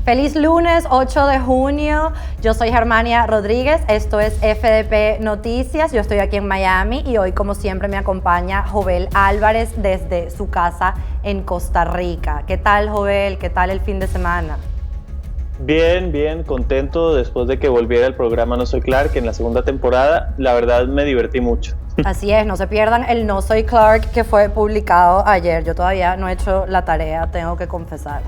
Feliz lunes 8 de junio, yo soy Germania Rodríguez, esto es FDP Noticias, yo estoy aquí en Miami y hoy como siempre me acompaña Jovel Álvarez desde su casa en Costa Rica. ¿Qué tal, Jovel? ¿Qué tal el fin de semana? Bien, contento después de que volviera el programa No Soy Clark en la segunda temporada. La verdad me divertí mucho. Así es, no se pierdan el No Soy Clark que fue publicado ayer. Yo todavía no he hecho la tarea, tengo que confesar.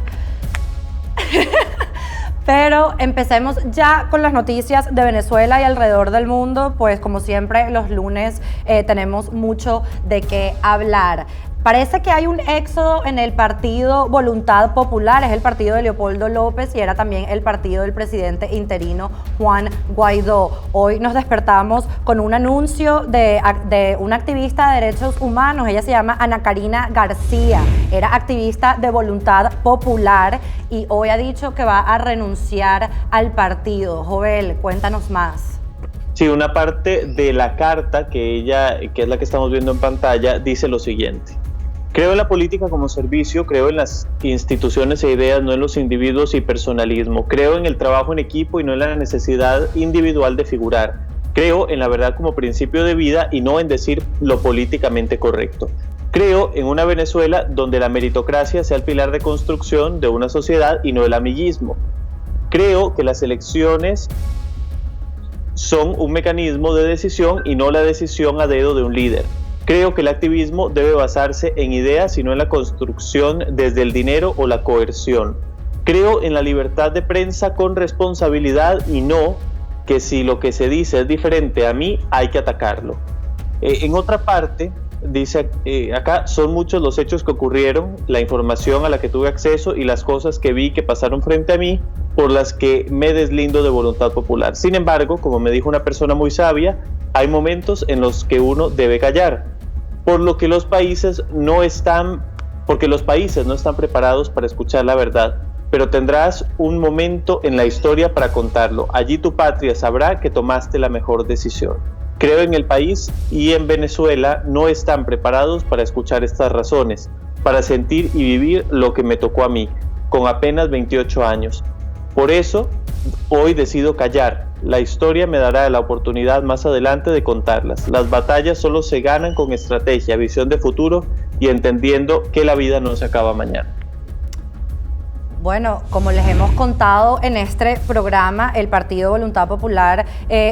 Pero empecemos ya con las noticias de Venezuela y alrededor del mundo, pues como siempre los lunes tenemos mucho de qué hablar. Parece que hay un éxodo en el partido Voluntad Popular, es el partido de Leopoldo López y era también el partido del presidente interino Juan Guaidó. Hoy nos despertamos con un anuncio de una activista de derechos humanos, ella se llama Ana Karina García, era activista de Voluntad Popular y hoy ha dicho que va a renunciar al partido. Jovel, cuéntanos más. Sí, una parte de la carta que es la que estamos viendo en pantalla, dice lo siguiente. Creo en la política como servicio, creo en las instituciones e ideas, no en los individuos y personalismo. Creo en el trabajo en equipo y no en la necesidad individual de figurar. Creo en la verdad como principio de vida y no en decir lo políticamente correcto. Creo en una Venezuela donde la meritocracia sea el pilar de construcción de una sociedad y no el amiguismo. Creo que las elecciones son un mecanismo de decisión y no la decisión a dedo de un líder. Creo que el activismo debe basarse en ideas y no en la construcción desde el dinero o la coerción. Creo en la libertad de prensa con responsabilidad y no que si lo que se dice es diferente a mí, hay que atacarlo. En otra parte, dice acá, son muchos los hechos que ocurrieron, la información a la que tuve acceso y las cosas que vi que pasaron frente a mí, por las que me deslindo de Voluntad Popular. Sin embargo, como me dijo una persona muy sabia, hay momentos en los que uno debe callar, porque los países no están preparados para escuchar la verdad, pero tendrás un momento en la historia para contarlo. Allí tu patria sabrá que tomaste la mejor decisión. Creo en el país y en Venezuela no están preparados para escuchar estas razones, para sentir y vivir lo que me tocó a mí, con apenas 28 años. Por eso, hoy decido callar. La historia me dará la oportunidad más adelante de contarlas. Las batallas solo se ganan con estrategia, visión de futuro y entendiendo que la vida no se acaba mañana. Bueno, como les hemos contado en este programa, el Partido Voluntad Popular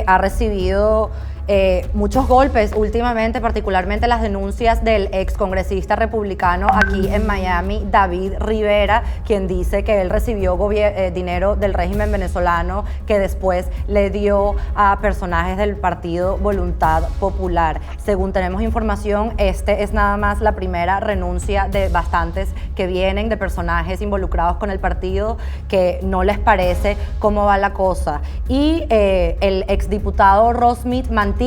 ha recibido muchos golpes últimamente, particularmente las denuncias del excongresista republicano aquí en Miami, David Rivera, quien dice que él recibió dinero del régimen venezolano que después le dio a personajes del partido Voluntad Popular. Según tenemos información, este es nada más la primera renuncia de bastantes que vienen de personajes involucrados con el partido que no les parece cómo va la cosa. Y el exdiputado Rosmith Mantilla,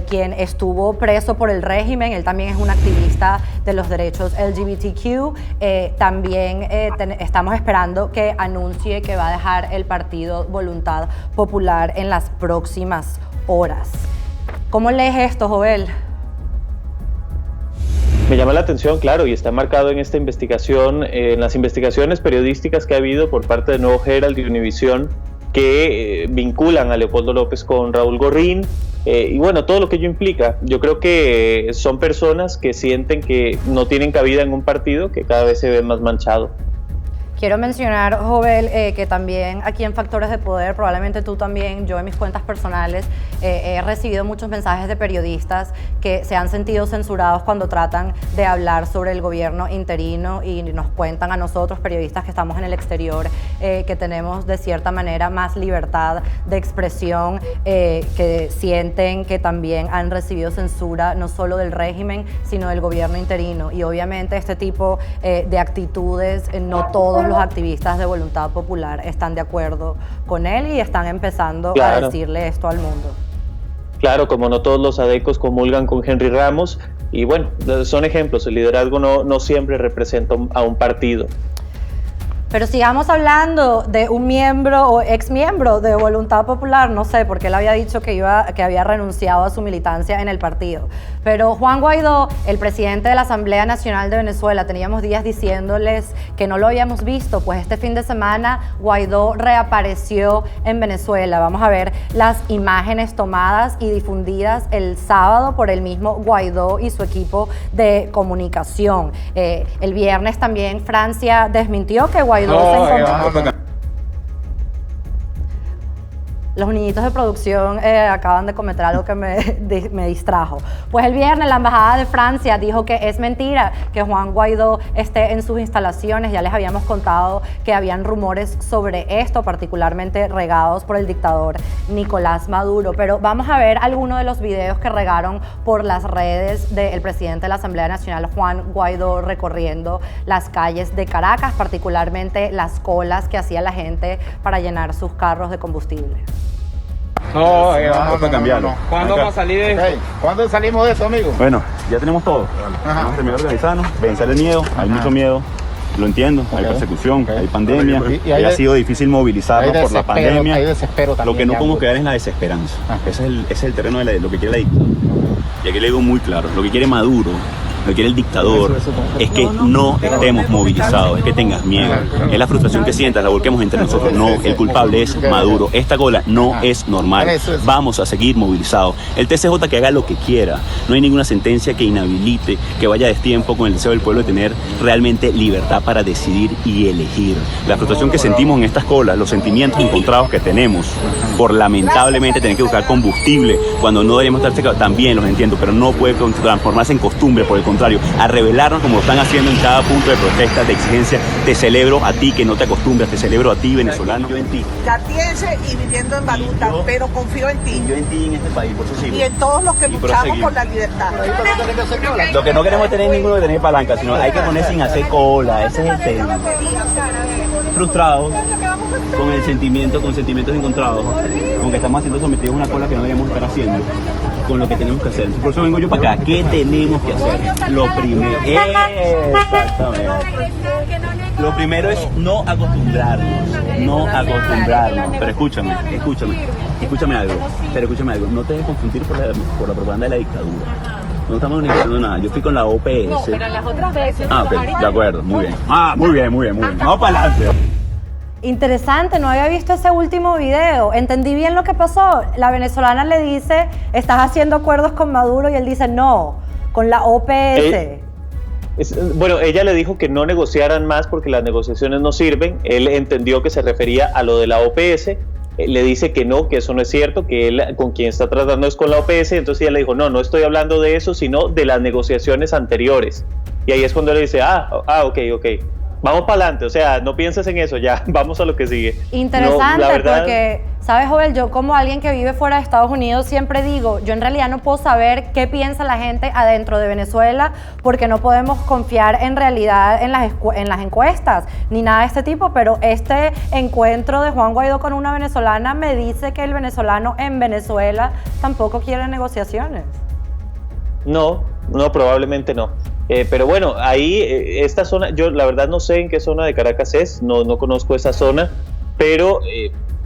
quien estuvo preso por el régimen, él también es un activista de los derechos LGBTQ, también estamos esperando que anuncie que va a dejar el partido Voluntad Popular en las próximas horas. ¿Cómo lees esto, Jovel? Me llama la atención, claro, y está marcado en esta investigación, en las investigaciones periodísticas que ha habido por parte de Nuevo Herald y Univisión, que vinculan a Leopoldo López con Raúl Gorrín, y bueno, todo lo que ello implica. Yo creo que son personas que sienten que no tienen cabida en un partido que cada vez se ve más manchado. Quiero mencionar, Jovel, que también aquí en Factores de Poder, probablemente tú también, yo en mis cuentas personales, he recibido muchos mensajes de periodistas que se han sentido censurados cuando tratan de hablar sobre el gobierno interino y nos cuentan a nosotros, periodistas que estamos en el exterior, que tenemos de cierta manera más libertad de expresión, que sienten que también han recibido censura no solo del régimen, sino del gobierno interino. Y obviamente este tipo de actitudes, no todos los activistas de Voluntad Popular están de acuerdo con él y están empezando a decirle esto al mundo. Claro, como no todos los adecos comulgan con Henry Ramos, y bueno, son ejemplos, el liderazgo no siempre representa a un partido. Pero sigamos hablando de un miembro o ex miembro de Voluntad Popular, no sé, porque él había dicho que había renunciado a su militancia en el partido. Pero Juan Guaidó, el presidente de la Asamblea Nacional de Venezuela, teníamos días diciéndoles que no lo habíamos visto, pues este fin de semana Guaidó reapareció en Venezuela. Vamos a ver las imágenes tomadas y difundidas el sábado por el mismo Guaidó y su equipo de comunicación. El viernes también Francia desmintió que Guaidó se encontraba. Los niñitos de producción acaban de cometer algo que me distrajo. Pues el viernes la Embajada de Francia dijo que es mentira que Juan Guaidó esté en sus instalaciones. Ya les habíamos contado que habían rumores sobre esto, particularmente regados por el dictador Nicolás Maduro. Pero vamos a ver algunos de los videos que regaron por las redes del presidente de la Asamblea Nacional, Juan Guaidó, recorriendo las calles de Caracas, particularmente las colas que hacía la gente para llenar sus carros de combustible. No, vamos a cambiarlo. ¿Cuándo vamos a salir de esto? ¿Cuándo salimos de esto, amigo? Bueno, ya tenemos todo. Vamos a terminar de organizarnos, vencer el miedo. Hay mucho miedo, lo entiendo. Hay persecución, hay pandemia. Y ha sido difícil movilizarnos por la pandemia. Hay desespero también. Lo que no podemos quedar es la desesperanza. Ese es el terreno de lo que quiere la dictadura. Y aquí le digo muy claro, lo que quiere Maduro, lo que quiere el dictador, es que no estemos movilizados, es que tengas miedo. Es la frustración que sientas, la volquemos entre nosotros. No, el culpable es Maduro. Esta cola no es normal. Vamos a seguir movilizados. El TCJ que haga lo que quiera. No hay ninguna sentencia que inhabilite, que vaya a destiempo con el deseo del pueblo de tener realmente libertad para decidir y elegir. La frustración que sentimos en estas colas, los sentimientos encontrados que tenemos por lamentablemente tener que buscar combustible cuando no deberíamos estar secados, también los entiendo, pero no puede transformarse en costumbre, por el contrario, a rebelarnos como lo están haciendo en cada punto de protesta, de exigencia. Te celebro a ti que no te acostumbras, te celebro a ti, venezolano. Yo en ti. Catiense y viviendo en Baruta, pero confío en ti. Y yo en ti, en este país, por eso sigo. Y en todos los que luchamos por la libertad. Lo que no queremos tener ninguno de tener palanca, sino hay que poner sin hacer cola, ese es el tema. Frustrados, con sentimientos encontrados, con que estamos siendo sometidos a una cola que no debemos estar haciendo, con lo que tenemos que hacer. Por eso vengo yo para acá. ¿Qué tenemos que hacer? Lo primero, exactamente. Lo primero es no acostumbrarnos. Pero escúchame algo. No te dejes confundir por la propaganda de la dictadura. No estamos negociando nada. Yo estoy con la OPS. No, pero las otras veces. De acuerdo, muy bien. Muy bien. Vamos para adelante. Interesante, no había visto ese último video. Entendí bien lo que pasó. La venezolana le dice, ¿estás haciendo acuerdos con Maduro? Y él dice, no, con la OPS. Bueno, ella le dijo que no negociaran más porque las negociaciones no sirven. Él entendió que se refería a lo de la OPS. Le dice que no, que eso no es cierto, que él con quien está tratando es con la OPS. Entonces ella le dijo, no estoy hablando de eso, sino de las negociaciones anteriores. Y ahí es cuando él dice, ok. Vamos para adelante, o sea, no pienses en eso, ya, vamos a lo que sigue. Interesante, porque, ¿sabes, Joel? Yo como alguien que vive fuera de Estados Unidos siempre digo, yo en realidad no puedo saber qué piensa la gente adentro de Venezuela porque no podemos confiar en realidad en las encuestas ni nada de este tipo, pero este encuentro de Juan Guaidó con una venezolana me dice que el venezolano en Venezuela tampoco quiere negociaciones. No, probablemente no. Pero bueno, ahí esta zona, yo la verdad no sé en qué zona de Caracas es, no conozco esa zona, pero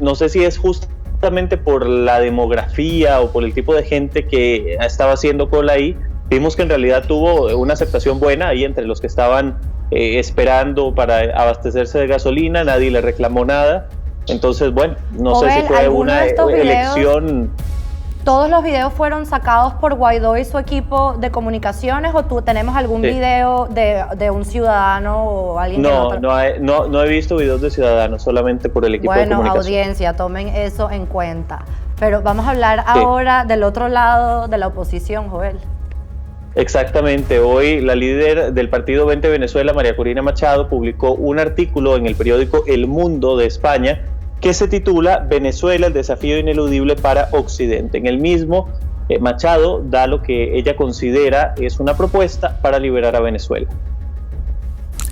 no sé si es justamente por la demografía o por el tipo de gente que estaba haciendo cola ahí. Vimos que en realidad tuvo una aceptación buena ahí entre los que estaban esperando para abastecerse de gasolina, nadie le reclamó nada. Entonces, bueno, no sé si fue una elección... ¿Todos los videos fueron sacados por Guaidó y su equipo de comunicaciones o tú tenemos algún video de un ciudadano o alguien No he visto videos de ciudadanos, solamente por el equipo de comunicación. Bueno, audiencia, tomen eso en cuenta. Pero vamos a hablar ahora del otro lado de la oposición, Joel. Exactamente, hoy la líder del partido Vente Venezuela, María Corina Machado, publicó un artículo en el periódico El Mundo de España que se titula Venezuela, el desafío ineludible para Occidente. En el mismo, Machado da lo que ella considera es una propuesta para liberar a Venezuela.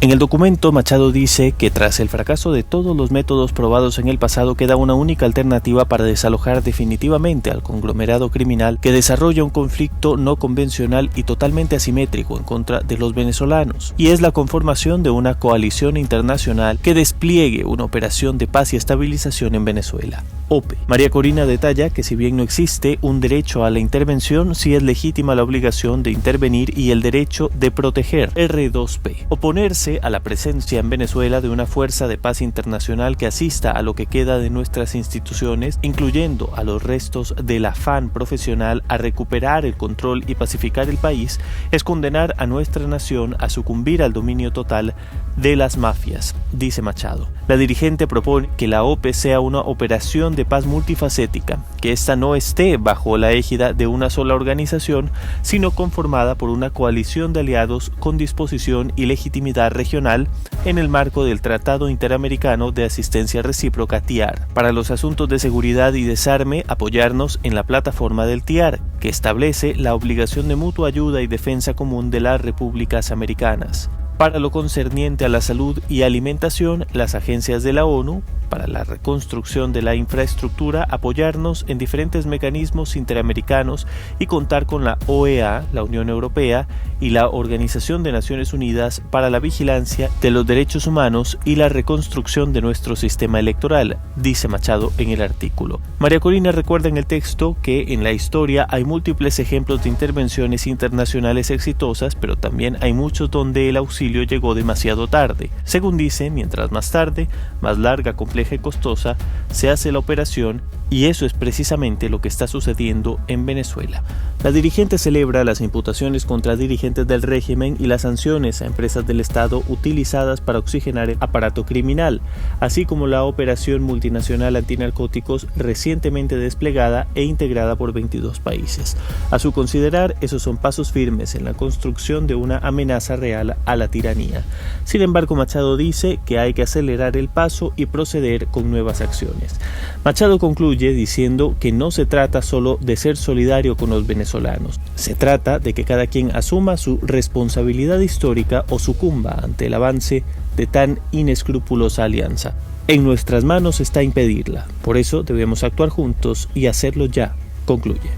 En el documento, Machado dice que tras el fracaso de todos los métodos probados en el pasado, queda una única alternativa para desalojar definitivamente al conglomerado criminal que desarrolla un conflicto no convencional y totalmente asimétrico en contra de los venezolanos, y es la conformación de una coalición internacional que despliegue una operación de paz y estabilización en Venezuela. OPE. María Corina detalla que si bien no existe un derecho a la intervención, sí es legítima la obligación de intervenir y el derecho de proteger. R2P. Oponerse a la presencia en Venezuela de una fuerza de paz internacional que asista a lo que queda de nuestras instituciones, incluyendo a los restos del afán profesional a recuperar el control y pacificar el país, es condenar a nuestra nación a sucumbir al dominio total de las mafias, dice Machado. La dirigente propone que la OPE sea una operación de paz multifacética, que ésta no esté bajo la égida de una sola organización, sino conformada por una coalición de aliados con disposición y legitimidad regional en el marco del Tratado Interamericano de Asistencia Recíproca TIAR. Para los asuntos de seguridad y desarme, apoyarnos en la plataforma del TIAR, que establece la obligación de mutua ayuda y defensa común de las repúblicas americanas. Para lo concerniente a la salud y alimentación, las agencias de la ONU, para la reconstrucción de la infraestructura, apoyarnos en diferentes mecanismos interamericanos y contar con la OEA, la Unión Europea, y la Organización de Naciones Unidas para la vigilancia de los derechos humanos y la reconstrucción de nuestro sistema electoral, dice Machado en el artículo. María Corina recuerda en el texto que en la historia hay múltiples ejemplos de intervenciones internacionales exitosas, pero también hay muchos donde el auxilio llegó demasiado tarde. Según dice, mientras más tarde, más larga, compleja y costosa se hace la operación, y eso es precisamente lo que está sucediendo en Venezuela. La dirigente celebra las imputaciones contra dirigentes del régimen y las sanciones a empresas del Estado utilizadas para oxigenar el aparato criminal, así como la operación multinacional antinarcóticos recientemente desplegada e integrada por 22 países. A su considerar, esos son pasos firmes en la construcción de una amenaza real a la tiranía. Sin embargo, Machado dice que hay que acelerar el paso y proceder con nuevas acciones. Machado concluye diciendo que no se trata solo de ser solidario con los venezolanos, se trata de que cada quien asuma su responsabilidad histórica o sucumba ante el avance de tan inescrupulosa alianza. En nuestras manos está impedirla, por eso debemos actuar juntos y hacerlo ya, concluye.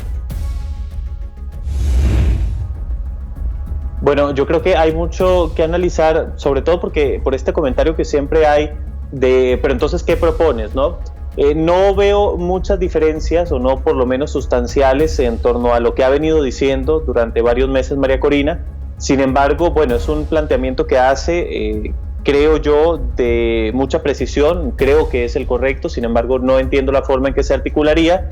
Bueno, yo creo que hay mucho que analizar, sobre todo porque por este comentario que siempre hay de, pero entonces, ¿qué propones, no? No veo muchas diferencias, o no por lo menos sustanciales, en torno a lo que ha venido diciendo durante varios meses María Corina. Sin embargo, bueno, es un planteamiento que hace, creo yo, de mucha precisión, creo que es el correcto, sin embargo no entiendo la forma en que se articularía,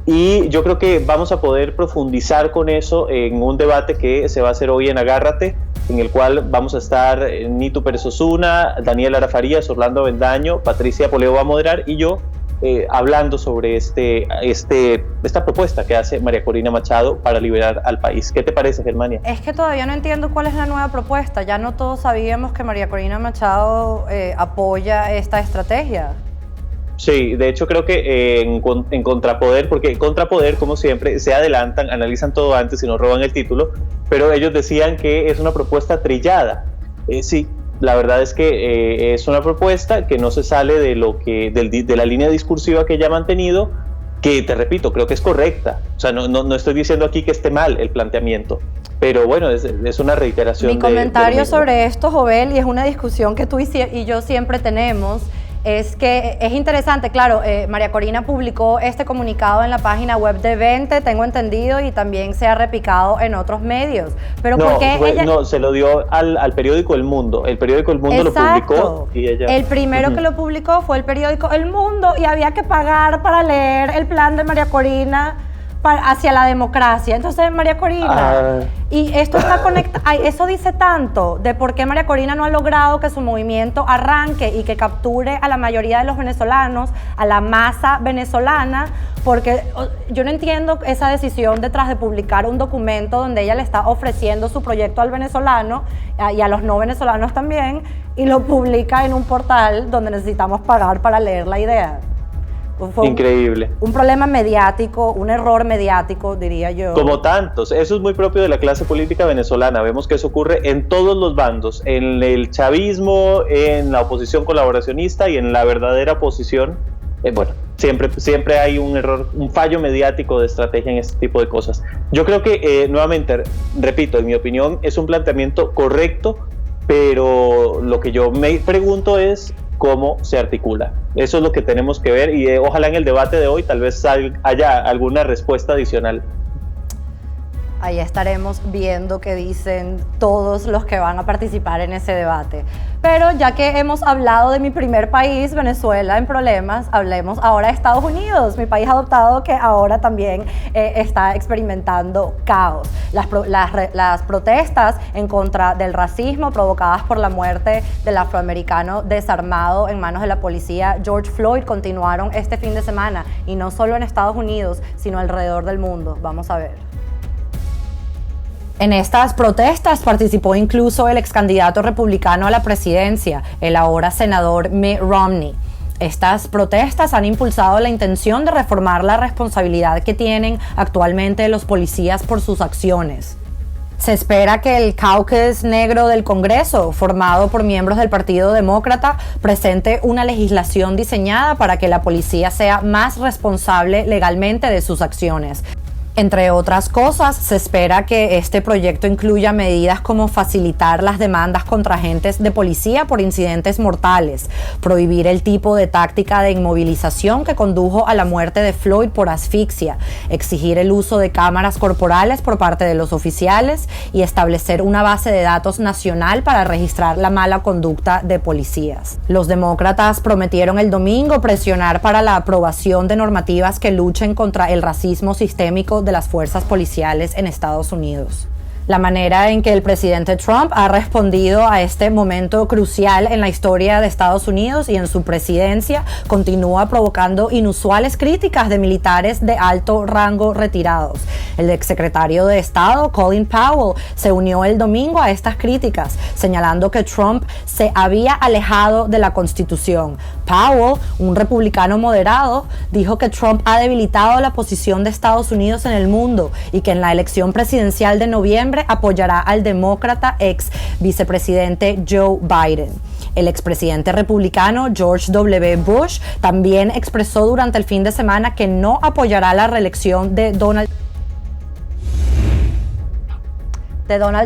y yo creo que vamos a poder profundizar con eso en un debate que se va a hacer hoy en Agárrate, en el cual vamos a estar Nito Pérez Osuna, Daniel Lara Farías, Orlando Avendaño, Patricia Poleo va a moderar, y yo hablando sobre esta propuesta que hace María Corina Machado para liberar al país. ¿Qué te parece, Germania? Es que todavía no entiendo cuál es la nueva propuesta. Ya no todos sabíamos que María Corina Machado apoya esta estrategia. Sí, de hecho creo que en Contrapoder, porque Contrapoder, como siempre, se adelantan, analizan todo antes y nos roban el título, pero ellos decían que es una propuesta trillada. Sí, la verdad es que es una propuesta que no se sale de de la línea discursiva que ella ha mantenido, que te repito, creo que es correcta. O sea, no estoy diciendo aquí que esté mal el planteamiento, pero bueno, es una reiteración. Mi comentario sobre esto, Jovel, y es una discusión que tú y yo siempre tenemos, es que es interesante, claro, María Corina publicó este comunicado en la página web de Vente, tengo entendido, y también se ha replicado en otros medios. Pero no, ¿por qué ella? No, se lo dio al periódico El Mundo. El periódico El Mundo Exacto. Lo publicó y ella... El primero que lo publicó fue el periódico El Mundo, y había que pagar para leer el plan de María Corina hacia la democracia. Entonces, María Corina, y esto está conectado, eso dice tanto de por qué María Corina no ha logrado que su movimiento arranque y que capture a la mayoría de los venezolanos, a la masa venezolana, porque yo no entiendo esa decisión detrás de publicar un documento donde ella le está ofreciendo su proyecto al venezolano y a los no venezolanos también, y lo publica en un portal donde necesitamos pagar para leer la idea. Fue Increíble. Un problema mediático, un error mediático, diría yo. Como tantos, eso es muy propio de la clase política venezolana. Vemos que eso ocurre en todos los bandos, en el chavismo, en la oposición colaboracionista y en la verdadera oposición. Bueno, siempre hay un error, un fallo mediático de estrategia en este tipo de cosas. Yo creo que, nuevamente, repito, en mi opinión es un planteamiento correcto, pero lo que yo me pregunto es cómo se articula. Eso es lo que tenemos que ver y ojalá en el debate de hoy tal vez haya alguna respuesta adicional. Ahí estaremos viendo qué dicen todos los que van a participar en ese debate. Pero ya que hemos hablado de mi primer país, Venezuela, en problemas, hablemos ahora de Estados Unidos, mi país adoptado que ahora también está experimentando caos. Las protestas en contra del racismo provocadas por la muerte del afroamericano desarmado en manos de la policía George Floyd continuaron este fin de semana, y no solo en Estados Unidos, sino alrededor del mundo. Vamos a ver. En estas protestas participó incluso el ex candidato republicano a la presidencia, el ahora senador Mitt Romney. Estas protestas han impulsado la intención de reformar la responsabilidad que tienen actualmente los policías por sus acciones. Se espera que el caucus negro del Congreso, formado por miembros del Partido Demócrata, presente una legislación diseñada para que la policía sea más responsable legalmente de sus acciones. Entre otras cosas, se espera que este proyecto incluya medidas como facilitar las demandas contra agentes de policía por incidentes mortales, prohibir el tipo de táctica de inmovilización que condujo a la muerte de Floyd por asfixia, exigir el uso de cámaras corporales por parte de los oficiales y establecer una base de datos nacional para registrar la mala conducta de policías. Los demócratas prometieron el domingo presionar para la aprobación de normativas que luchen contra el racismo sistémico de las fuerzas policiales en Estados Unidos. La manera en que el presidente Trump ha respondido a este momento crucial en la historia de Estados Unidos y en su presidencia continúa provocando inusuales críticas de militares de alto rango retirados. El exsecretario de Estado, Colin Powell, se unió el domingo a estas críticas, señalando que Trump se había alejado de la Constitución. Powell, un republicano moderado, dijo que Trump ha debilitado la posición de Estados Unidos en el mundo y que en la elección presidencial de noviembre apoyará al demócrata ex vicepresidente Joe Biden. El expresidente republicano George W. Bush también expresó durante el fin de semana que no apoyará la reelección de Donald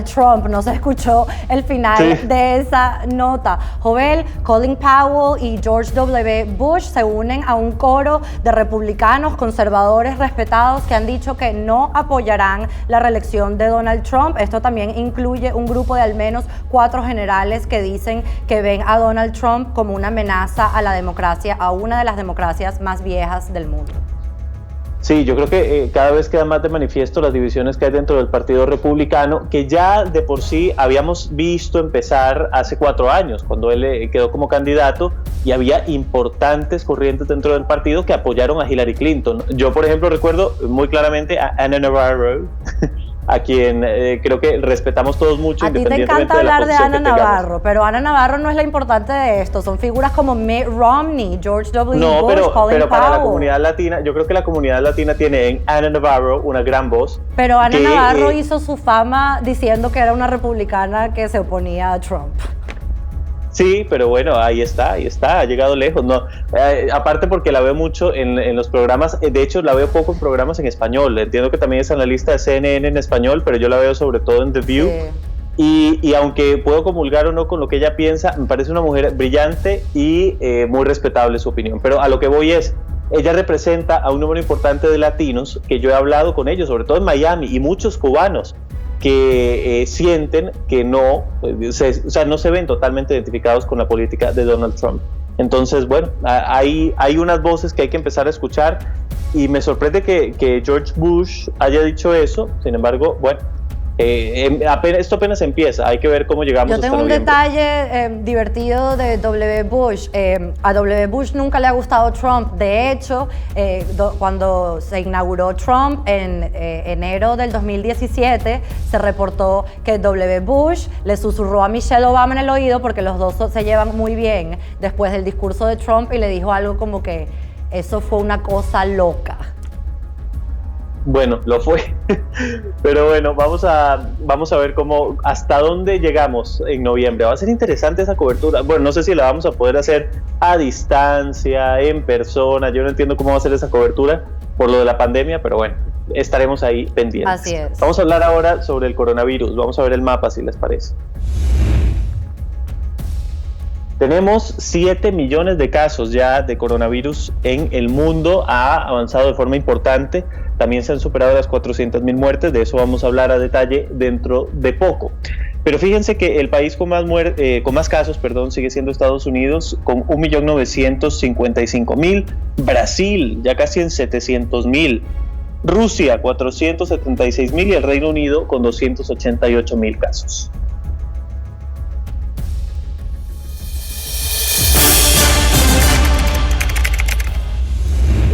Trump. No se escuchó el final de esa nota. Jovel, Colin Powell y George W. Bush se unen a un coro de republicanos conservadores respetados que han dicho que no apoyarán la reelección de Donald Trump. Esto también incluye un grupo de al menos 4 generales que dicen que ven a Donald Trump como una amenaza a la democracia, a una de las democracias más viejas del mundo. Sí, yo creo que cada vez quedan más de manifiesto las divisiones que hay dentro del Partido Republicano, que ya de por sí habíamos visto empezar hace 4 años, cuando él quedó como candidato, y había importantes corrientes dentro del partido que apoyaron a Hillary Clinton. Yo, por ejemplo, recuerdo muy claramente a Ana Navarro, a quien creo que respetamos todos mucho. A ti te encanta hablar de Ana Navarro, pero Ana Navarro no es la importante de esto. Son figuras como Mitt Romney, George W. Bush, Colin Powell. Pero para la comunidad latina, yo creo que la comunidad latina tiene en Ana Navarro una gran voz. Pero Ana Navarro hizo su fama diciendo que era una republicana que se oponía a Trump. Sí, pero bueno, ahí está, ha llegado lejos. No, aparte porque la veo mucho en los programas, de hecho la veo poco en programas en español. Entiendo que también es analista de CNN en español, pero yo la veo sobre todo en The View. Sí. Y aunque puedo comulgar o no con lo que ella piensa, me parece una mujer brillante y muy respetable su opinión. Pero a lo que voy es, ella representa a un número importante de latinos que yo he hablado con ellos, sobre todo en Miami, y muchos cubanos que sienten que no se ven totalmente identificados con la política de Donald Trump. Entonces, bueno, hay unas voces que hay que empezar a escuchar, y me sorprende que George Bush haya dicho eso. Sin embargo, bueno, esto apenas empieza, hay que ver cómo llegamos hasta noviembre. Yo tengo un detalle divertido de W. Bush. A W. Bush nunca le ha gustado Trump. De hecho, cuando se inauguró Trump en enero del 2017, se reportó que W. Bush le susurró a Michelle Obama en el oído, porque los dos se llevan muy bien, después del discurso de Trump, y le dijo algo como que Eso fue una cosa loca. Bueno, lo fue, pero bueno, vamos a ver hasta dónde llegamos en noviembre. Va a ser interesante esa cobertura. Bueno, no sé si la vamos a poder hacer a distancia, en persona. Yo no entiendo cómo va a ser esa cobertura por lo de la pandemia, pero bueno, estaremos ahí pendientes. Así es. Vamos a hablar ahora sobre el coronavirus. Vamos a ver el mapa, si les parece. Tenemos 7 millones de casos ya de coronavirus en el mundo, ha avanzado de forma importante, también se han superado las 400.000 muertes, de eso vamos a hablar a detalle dentro de poco. Pero fíjense que el país con más casos, sigue siendo Estados Unidos con 1.955.000, Brasil ya casi en 700.000, Rusia 476.000 y el Reino Unido con 288.000 casos.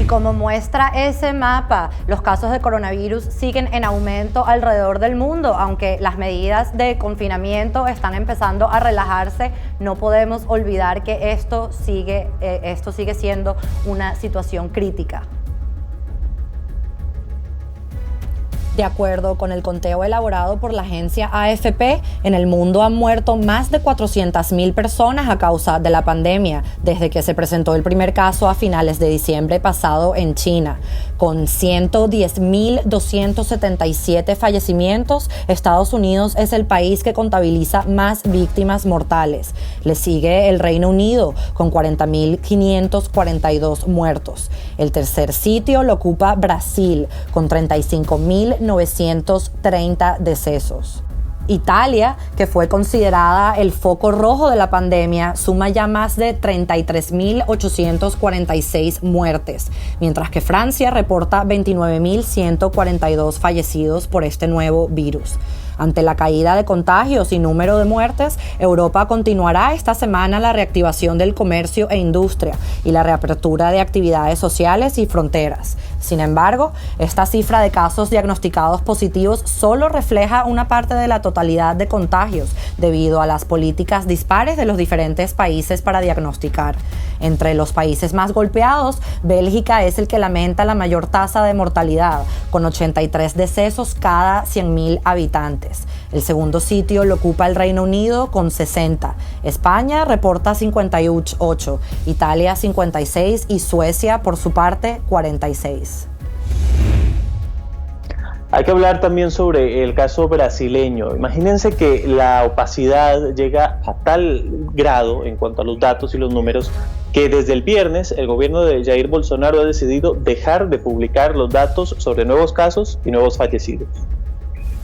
Y como muestra ese mapa, los casos de coronavirus siguen en aumento alrededor del mundo. Aunque las medidas de confinamiento están empezando a relajarse, no podemos olvidar que esto sigue siendo una situación crítica. De acuerdo con el conteo elaborado por la agencia AFP, en el mundo han muerto más de 400.000 personas a causa de la pandemia, desde que se presentó el primer caso a finales de diciembre pasado en China. Con 110.277 fallecimientos, Estados Unidos es el país que contabiliza más víctimas mortales. Le sigue el Reino Unido, con 40.542 muertos. El tercer sitio lo ocupa Brasil, con 35.930 decesos. Italia, que fue considerada el foco rojo de la pandemia, suma ya más de 33.846 muertes, mientras que Francia reporta 29.142 fallecidos por este nuevo virus. Ante la caída de contagios y número de muertes, Europa continuará esta semana la reactivación del comercio e industria y la reapertura de actividades sociales y fronteras. Sin embargo, esta cifra de casos diagnosticados positivos solo refleja una parte de la totalidad de contagios, debido a las políticas dispares de los diferentes países para diagnosticar. Entre los países más golpeados, Bélgica es el que lamenta la mayor tasa de mortalidad, con 83 decesos cada 100.000 habitantes. El segundo sitio lo ocupa el Reino Unido con 60. España reporta 58, Italia 56 y Suecia, por su parte, 46. Hay que hablar también sobre el caso brasileño. Imagínense que la opacidad llega a tal grado en cuanto a los datos y los números que desde el viernes el gobierno de Jair Bolsonaro ha decidido dejar de publicar los datos sobre nuevos casos y nuevos fallecidos.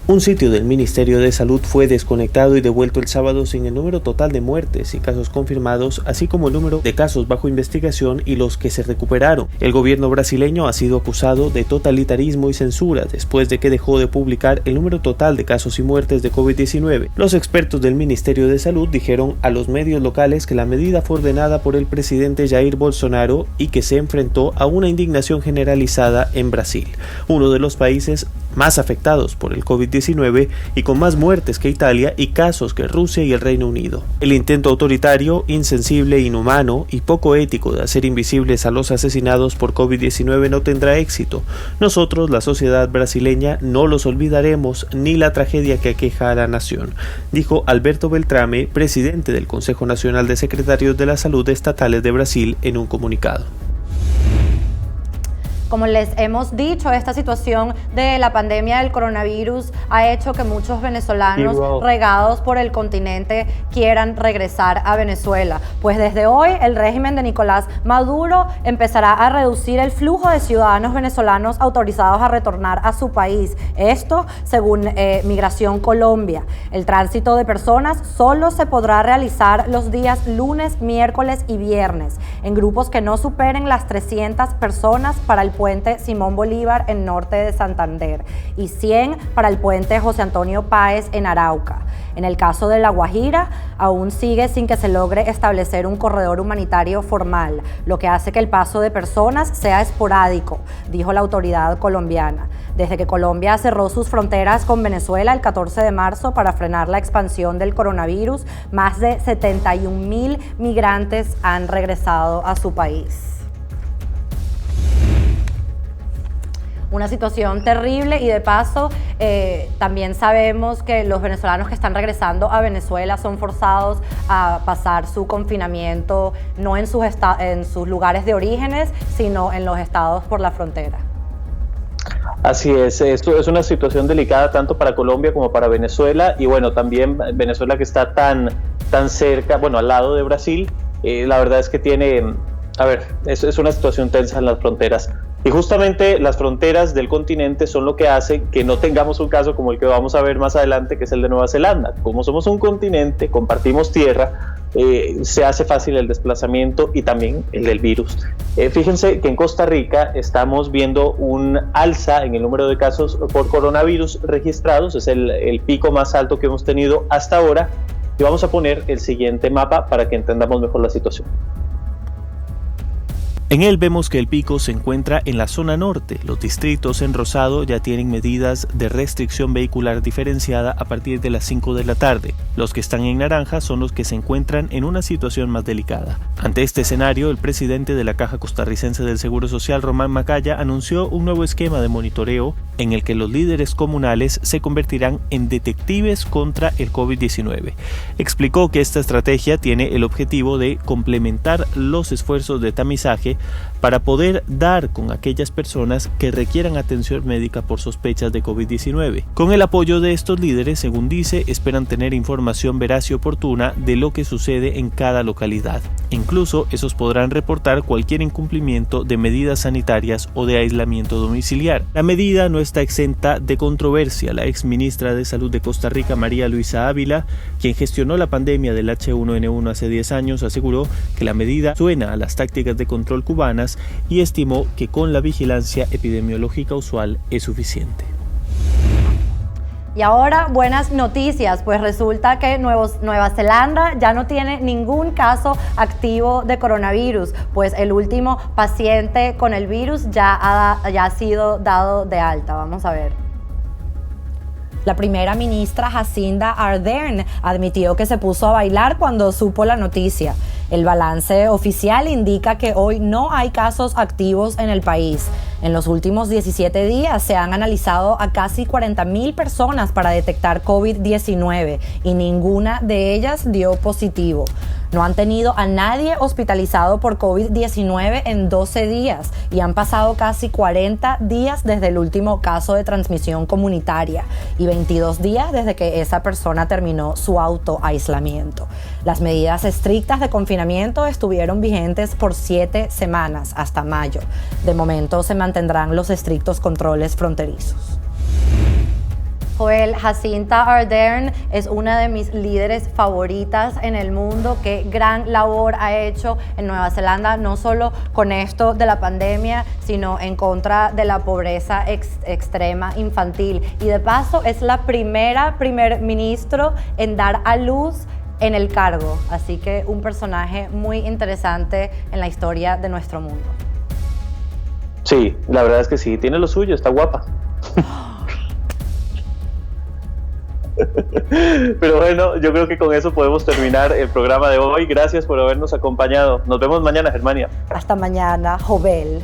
Un sitio del Ministerio de Salud fue desconectado y devuelto el sábado sin el número total de muertes y casos confirmados, así como el número de casos bajo investigación y los que se recuperaron. El gobierno brasileño ha sido acusado de totalitarismo y censura después de que dejó de publicar el número total de casos y muertes de COVID-19. Los expertos del Ministerio de Salud dijeron a los medios locales que la medida fue ordenada por el presidente Jair Bolsonaro y que se enfrentó a una indignación generalizada en Brasil, uno de los países más afectados por el COVID-19 y con más muertes que Italia y casos que Rusia y el Reino Unido. El intento autoritario, insensible, inhumano y poco ético de hacer invisibles a los asesinados por COVID-19 no tendrá éxito. Nosotros, la sociedad brasileña, no los olvidaremos ni la tragedia que aqueja a la nación, dijo Alberto Beltrame, presidente del Consejo Nacional de Secretarios de la Salud Estatales de Brasil, en un comunicado. Como les hemos dicho, esta situación de la pandemia del coronavirus ha hecho que muchos venezolanos regados por el continente quieran regresar a Venezuela. Pues desde hoy el régimen de Nicolás Maduro empezará a reducir el flujo de ciudadanos venezolanos autorizados a retornar a su país. Esto según Migración Colombia. El tránsito de personas solo se podrá realizar los días lunes, miércoles y viernes, en grupos que no superen las 300 personas para el puente Simón Bolívar en norte de Santander y 100 para el puente José Antonio Páez en Arauca. En el caso de La Guajira, aún sigue sin que se logre establecer un corredor humanitario formal, lo que hace que el paso de personas sea esporádico, dijo la autoridad colombiana. Desde que Colombia cerró sus fronteras con Venezuela el 14 de marzo para frenar la expansión del coronavirus, más de 71.000 migrantes han regresado a su país. Una situación terrible y de paso también sabemos que los venezolanos que están regresando a Venezuela son forzados a pasar su confinamiento no en sus lugares de orígenes, sino en los estados por la frontera. Así es, esto es una situación delicada tanto para Colombia como para Venezuela, y bueno, también Venezuela, que está tan cerca, bueno, al lado de Brasil, la verdad es que tiene, es una situación tensa en las fronteras. Y justamente las fronteras del continente son lo que hace que no tengamos un caso como el que vamos a ver más adelante, que es el de Nueva Zelanda. Como somos un continente, compartimos tierra, se hace fácil el desplazamiento y también el del virus. Fíjense que en Costa Rica estamos viendo un alza en el número de casos por coronavirus registrados, es el pico más alto que hemos tenido hasta ahora, y vamos a poner el siguiente mapa para que entendamos mejor la situación. En él vemos que el pico se encuentra en la zona norte. Los distritos en rosado ya tienen medidas de restricción vehicular diferenciada a partir de las 5 de la tarde. Los que están en naranja son los que se encuentran en una situación más delicada. Ante este escenario, el presidente de la Caja Costarricense del Seguro Social, Román Macaya, anunció un nuevo esquema de monitoreo en el que los líderes comunales se convertirán en detectives contra el COVID-19. Explicó que esta estrategia tiene el objetivo de complementar los esfuerzos de tamizaje para poder dar con aquellas personas que requieran atención médica por sospechas de COVID-19. Con el apoyo de estos líderes, según dice, esperan tener información veraz y oportuna de lo que sucede en cada localidad. Incluso, esos podrán reportar cualquier incumplimiento de medidas sanitarias o de aislamiento domiciliar. La medida no está exenta de controversia. La ex ministra de Salud de Costa Rica, María Luisa Ávila, quien gestionó la pandemia del H1N1 hace 10 años, aseguró que la medida suena a las tácticas de control cubanas y estimó que con la vigilancia epidemiológica usual es suficiente. Y ahora buenas noticias, pues resulta que Nueva Zelanda ya no tiene ningún caso activo de coronavirus, pues el último paciente con el virus ya ha sido dado de alta. Vamos a ver. La primera ministra Jacinda Ardern admitió que se puso a bailar cuando supo la noticia. El balance oficial indica que hoy no hay casos activos en el país. En los últimos 17 días se han analizado a casi 40,000 personas para detectar COVID-19 y ninguna de ellas dio positivo. No han tenido a nadie hospitalizado por COVID-19 en 12 días y han pasado casi 40 días desde el último caso de transmisión comunitaria y 22 días desde que esa persona terminó su autoaislamiento. Las medidas estrictas de confinamiento estuvieron vigentes por 7 semanas hasta mayo. De momento se mantendrán los estrictos controles fronterizos. Joel, Jacinda Ardern es una de mis líderes favoritas en el mundo. Qué gran labor ha hecho en Nueva Zelanda, no solo con esto de la pandemia, sino en contra de la pobreza extrema infantil. Y de paso es la primer ministro en dar a luz en el cargo. Así que un personaje muy interesante en la historia de nuestro mundo. Sí, la verdad es que sí, tiene lo suyo, está guapa. Pero bueno, yo creo que con eso podemos terminar el programa de hoy. Gracias por habernos acompañado. Nos vemos mañana, Germania. Hasta mañana, Jovel.